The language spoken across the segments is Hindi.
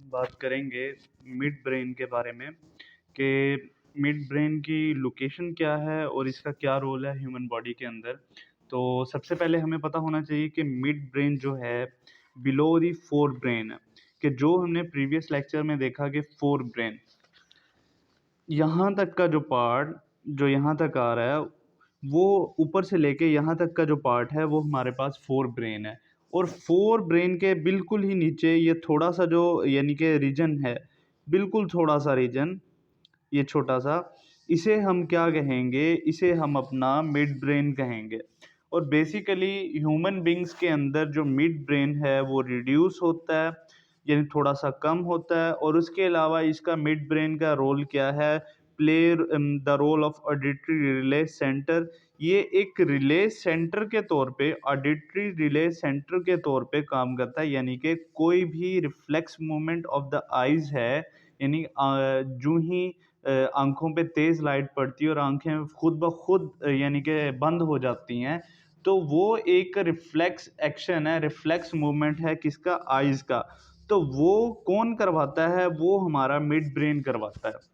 बात करेंगे मिड ब्रेन के बारे में कि मिड ब्रेन की लोकेशन क्या है और इसका क्या रोल है ह्यूमन बॉडी के अंदर। तो सबसे पहले हमें पता होना चाहिए कि मिड ब्रेन जो है बिलो दी फोर ब्रेन है, कि जो हमने प्रीवियस लेक्चर में देखा कि फोर ब्रेन यहाँ तक का जो पार्ट जो यहाँ तक आ रहा है वो ऊपर से लेके यहाँ तक का जो पार्ट है वो हमारे पास फोर ब्रेन है। और फोर ब्रेन के बिल्कुल ही नीचे ये थोड़ा सा जो यानी कि रीजन है, बिल्कुल थोड़ा सा रीजन, ये छोटा सा, इसे हम क्या कहेंगे, इसे हम अपना मिड ब्रेन कहेंगे। और बेसिकली ह्यूमन बींग्स के अंदर जो मिड ब्रेन है वो रिड्यूस होता है, यानी थोड़ा सा कम होता है। और उसके अलावा इसका मिड ब्रेन का रोल क्या है, play the role of auditory relay centre. ये एक रिले सेंटर के तौर पे, ऑडिटरी रिले सेंटर के तौर पे काम करता है, यानी कि कोई भी reflex movement of the eyes है, यानी जो ही आंखों पे तेज लाइट पड़ती है और आंखें खुद ब खुद यानी कि बंद हो जाती हैं, तो वो एक रिफ्लेक्स एक्शन है, रिफ्लेक्स मूवमेंट है किसका, आइज का। तो वो कौन करवाता है, वो हमारा मिड ब्रेन करवाता है।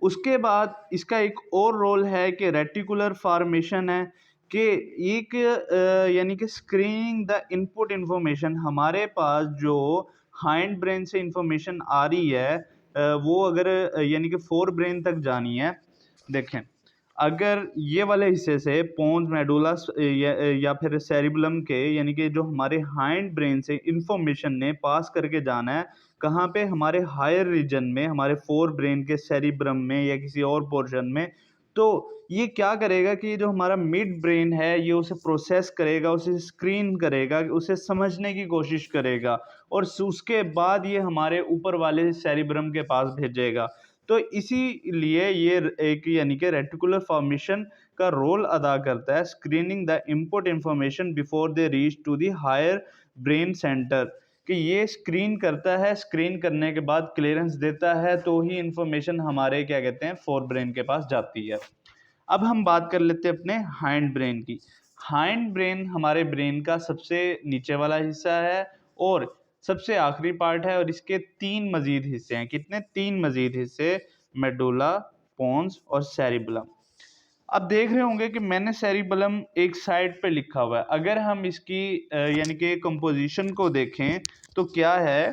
उसके बाद इसका एक और रोल है कि रेटिकुलर फॉर्मेशन है, कि एक यानी कि स्क्रीनिंग द इनपुट इंफॉर्मेशन। हमारे पास जो हाइंड ब्रेन से इंफॉर्मेशन आ रही है वो अगर यानी कि फोर ब्रेन तक जानी है, देखें, अगर ये वाले हिस्से से पोन्स मेडुला या फिर सेरिबलम के, यानी कि जो हमारे हाइंड ब्रेन से इंफॉर्मेशन ने पास करके जाना है कहाँ पे, हमारे हायर रीजन में, हमारे फोर ब्रेन के सेरिब्रम में या किसी और पोर्शन में, तो ये क्या करेगा कि ये जो हमारा मिड ब्रेन है ये उसे प्रोसेस करेगा, उसे स्क्रीन करेगा, उसे समझने की कोशिश करेगा और उसके बाद ये हमारे ऊपर वाले सेरिब्रम के पास भेजेगा। तो इसीलिए ये एक यानी कि रेटिकुलर फॉर्मेशन का रोल अदा करता है, screening the input information before they reach to the higher brain centre, कि ये स्क्रीन करता है, स्क्रीन करने के बाद क्लियरेंस देता है, तो ही इंफॉर्मेशन हमारे क्या कहते हैं फोर ब्रेन के पास जाती है। अब हम बात कर लेते हैं अपने हाइंड ब्रेन की। हाइंड ब्रेन हमारे ब्रेन का सबसे नीचे वाला हिस्सा है और सबसे आखिरी पार्ट है, और इसके तीन मजीद हिस्से हैं। कितने? तीन मजीद हिस्से, मेडुला, पोन्स और सेरिबलम। अब देख रहे होंगे कि मैंने सेरिबलम एक साइड पे लिखा हुआ है। अगर हम इसकी यानी कि कंपोजिशन को देखें तो क्या है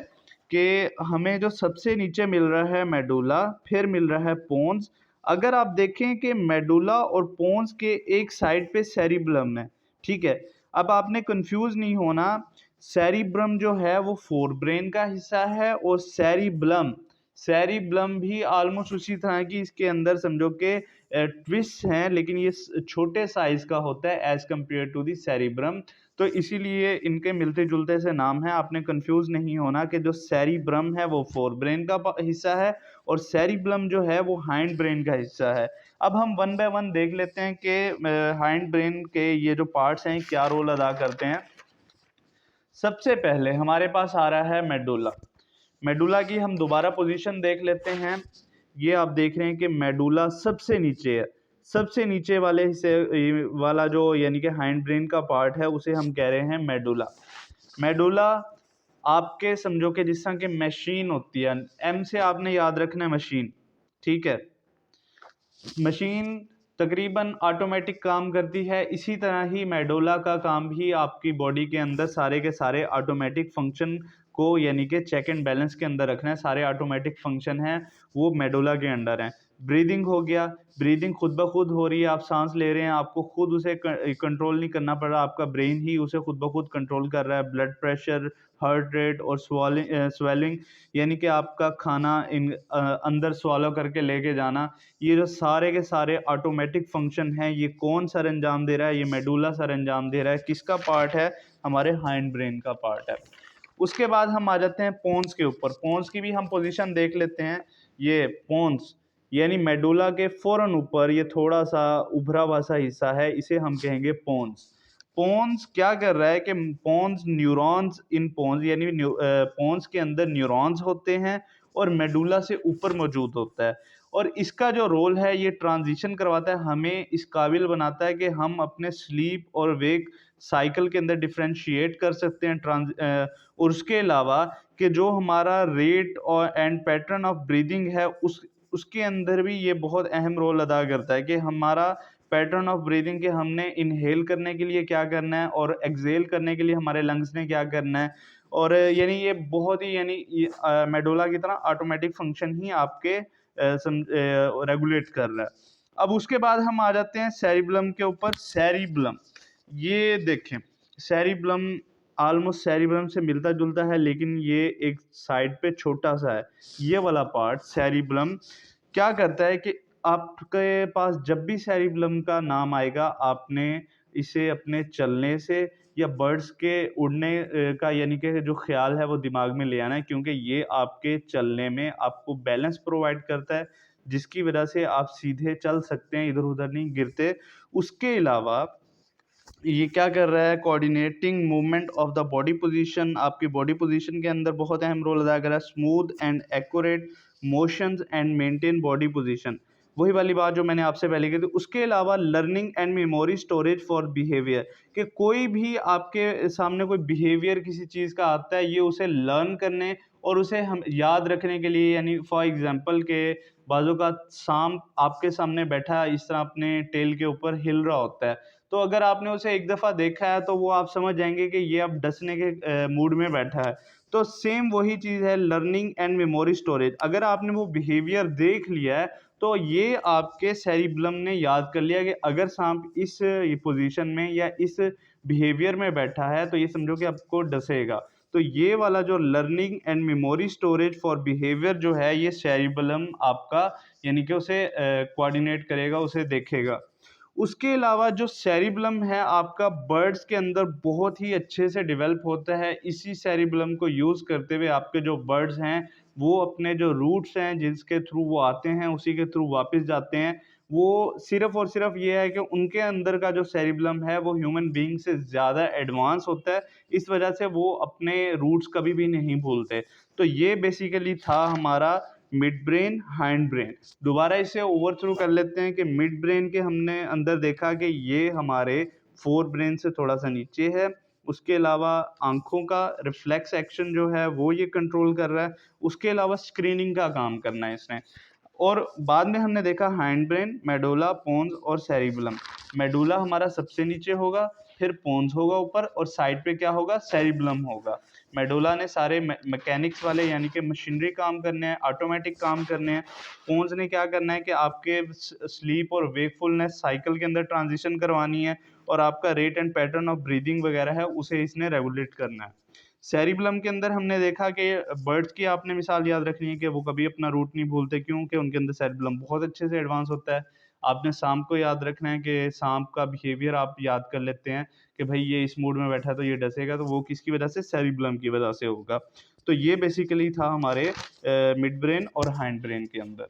कि हमें जो सबसे नीचे मिल रहा है मेडुला, फिर मिल रहा है पोन्स। अगर आप देखें कि मेडुला और पोन्स के एक साइड पे सेरिबलम है, ठीक है। अब आपने कंफ्यूज नहीं होना, सेरिब्रम जो है वो फोर ब्रेन का हिस्सा है और सेरिबलम, सेरिब्लम भी ऑलमोस्ट उसी तरह की, इसके अंदर समझो कि ट्विस्ट हैं, लेकिन ये छोटे साइज का होता है as compare to the cerebrum. तो इसीलिए इनके मिलते जुलते से नाम है। आपने कंफ्यूज नहीं होना कि जो सेरिब्रम है वो फोर ब्रेन का हिस्सा है और सेरिब्लम जो है वो हाइंड ब्रेन का हिस्सा है। अब हम वन बाय वन देख लेते हैं कि हाइंड ब्रेन के ये जो पार्ट्स हैं क्या रोल अदा करते हैं। सबसे पहले हमारे पास आ रहा है मेडुला। मेडुला की हम दोबारा पोजीशन देख लेते हैं। ये आप देख रहे हैं कि मेडुला सबसे नीचे है। सबसे नीचे वाले हिस्से वाला जो यानी कि हाइंड ब्रेन का पार्ट है उसे हम कह रहे हैं मेडुला। मेडुला आपके समझो कि जिस तरह की मशीन होती है, एम से आपने याद रखना है मशीन, ठीक है। मशीन तकरीबन ऑटोमेटिक काम करती है, इसी तरह ही मेडुला का काम भी आपकी बॉडी के अंदर सारे के सारे ऑटोमेटिक फंक्शन को यानी कि चेक एंड बैलेंस के अंदर रखना है। सारे ऑटोमेटिक फंक्शन हैं वो मेडुला के अंडर हैं। ब्रीदिंग हो गया, ब्रीदिंग खुद ब खुद हो रही है, आप सांस ले रहे हैं, आपको खुद उसे कंट्रोल नहीं करना पड़ रहा, आपका ब्रेन ही उसे खुद ब खुद कंट्रोल कर रहा है। ब्लड प्रेशर, हार्ट रेट और स्वेलिंग, यानी कि आपका खाना अंदर स्वालो करके लेके जाना, ये जो सारे के सारे ऑटोमेटिक फंक्शन हैं, ये कौन सर अंजाम दे रहा है? ये मेडुला सर अंजाम दे रहा है। किसका पार्ट है? हमारे हाइंड ब्रेन का पार्ट है। उसके बाद हम आ जाते हैं पोन्स के ऊपर। पोन्स की भी हम पोजीशन देख लेते हैं। ये पोन्स यानी मेडुला के फौरन ऊपर ये थोड़ा सा उभरा हुआ सा हिस्सा है, इसे हम कहेंगे पोन्स। पोन्स क्या कर रहा है कि पोन्स न्यूरॉन्स इन पोन्स, यानी पोन्स के अंदर न्यूरॉन्स होते हैं और मेडुला से ऊपर मौजूद होता है। और इसका जो रोल है ये ट्रांजिशन करवाता है, हमें इस काबिल बनाता है कि हम अपने स्लीप और वेक साइकिल के अंदर डिफरेंशिएट कर सकते हैं और उसके अलावा कि जो हमारा रेट और एंड पैटर्न ऑफ ब्रीदिंग है उसके अंदर भी ये बहुत अहम रोल अदा करता है कि हमारा पैटर्न ऑफ ब्रीदिंग के हमने इनहेल करने के लिए क्या करना है और एक्सहेल करने के लिए हमारे लंग्स ने क्या करना है। और यानी ये बहुत ही मेडुला की तरह ऑटोमेटिक फंक्शन ही आपके रेगुलेट कर रहा है। अब उसके बाद हम आ जाते हैं सेरिबलम के ऊपर। सेरिबलम, ये देखें, सेरिबलम ऑलमोस्ट सेरिबलम से मिलता जुलता है, लेकिन ये एक साइड पे छोटा सा है। ये वाला पार्ट सेरिबलम क्या करता है कि आपके पास जब भी सेरिबलम का नाम आएगा, आपने इसे अपने चलने से या बर्ड्स के उड़ने का यानी कि जो ख्याल है वो दिमाग में ले आना है, क्योंकि ये आपके चलने में आपको बैलेंस प्रोवाइड करता है, जिसकी वजह से आप सीधे चल सकते हैं, इधर उधर नहीं गिरते। उसके अलावा ये क्या कर रहा है, coordinating movement of the body position, आपकी बॉडी पोजीशन के अंदर बहुत अहम रोल अदा कर रहा है। Smooth and accurate motions and maintain body position, वही वाली बात जो मैंने आपसे पहले की थी। उसके अलावा learning and memory storage for behaviour, कि कोई भी आपके सामने कोई बिहेवियर किसी चीज़ का आता है, ये उसे लर्न करने और उसे हम याद रखने के लिए, यानी फॉर एग्जांपल के बाजू का सांप आपके सामने बैठा है, इस तरह अपने टेल के ऊपर हिल रहा होता है, तो अगर आपने उसे एक दफ़ा देखा है तो वो आप समझ जाएंगे कि ये अब डसने के मूड में बैठा है। तो सेम वही चीज़ है लर्निंग एंड मेमोरी स्टोरेज। अगर आपने वो बिहेवियर देख लिया है तो ये आपके सेरिबलम ने याद कर लिया कि अगर सांप इस पोजीशन में या इस बिहेवियर में बैठा है तो ये समझो कि आपको डसेगा। तो ये वाला जो learning and memory storage for behaviour जो है, ये सेरिबलम आपका यानी कि उसे कोऑर्डिनेट करेगा, उसे देखेगा। उसके अलावा जो सेरिबलम है आपका बर्ड्स के अंदर बहुत ही अच्छे से डेवलप होता है। इसी सेरिबलम को यूज़ करते हुए आपके जो बर्ड्स हैं वो अपने जो रूट्स हैं जिसके थ्रू वो आते हैं, उसी के थ्रू वापस जाते हैं। वो सिर्फ़ और सिर्फ़ ये है कि उनके अंदर का जो सेरिबलम है वो ह्यूमन बीइंग से ज़्यादा एडवांस होता है, इस वजह से वो अपने रूट्स कभी भी नहीं भूलते। तो ये बेसिकली था हमारा मिड ब्रेन, हाइंड ब्रेन। दोबारा इसे ओवर थ्रू कर लेते हैं कि मिड ब्रेन के हमने अंदर देखा कि ये हमारे फोर ब्रेन से थोड़ा सा नीचे है। उसके अलावा आंखों का रिफ्लेक्स एक्शन जो है वो ये कंट्रोल कर रहा है। उसके अलावा स्क्रीनिंग का काम करना है इसने। और बाद में हमने देखा हाइंड ब्रेन, मेडुला, पोन्स और सेरिबलम। मेडुला हमारा सबसे नीचे होगा, फिर पोन्स होगा ऊपर, और साइड पे क्या होगा, सेरिबलम होगा। मेडुला ने सारे मैकेनिक्स वाले यानी कि मशीनरी काम करने हैं, ऑटोमेटिक काम करने हैं। पोन्स ने क्या करना है कि आपके स्लीप और वेकफुलनेस साइकिल के अंदर ट्रांजिशन करवानी है, और आपका rate and pattern of breathing वगैरह है उसे इसने रेगुलेट करना है। सेरिबलम के अंदर हमने देखा कि बर्ड्स की आपने मिसाल याद रखनी है कि वो कभी अपना रूट नहीं भूलते, क्योंकि उनके अंदर सेरिबलम बहुत अच्छे से एडवांस होता है। आपने सांप को याद रखना है कि सांप का बिहेवियर आप याद कर लेते हैं कि भाई ये इस मूड में बैठा है तो ये डसेगा, तो वो किसकी वजह से, सेरिबलम की वजह से होगा। तो ये बेसिकली था हमारे मिड ब्रेन और हाइंड ब्रेन के अंदर।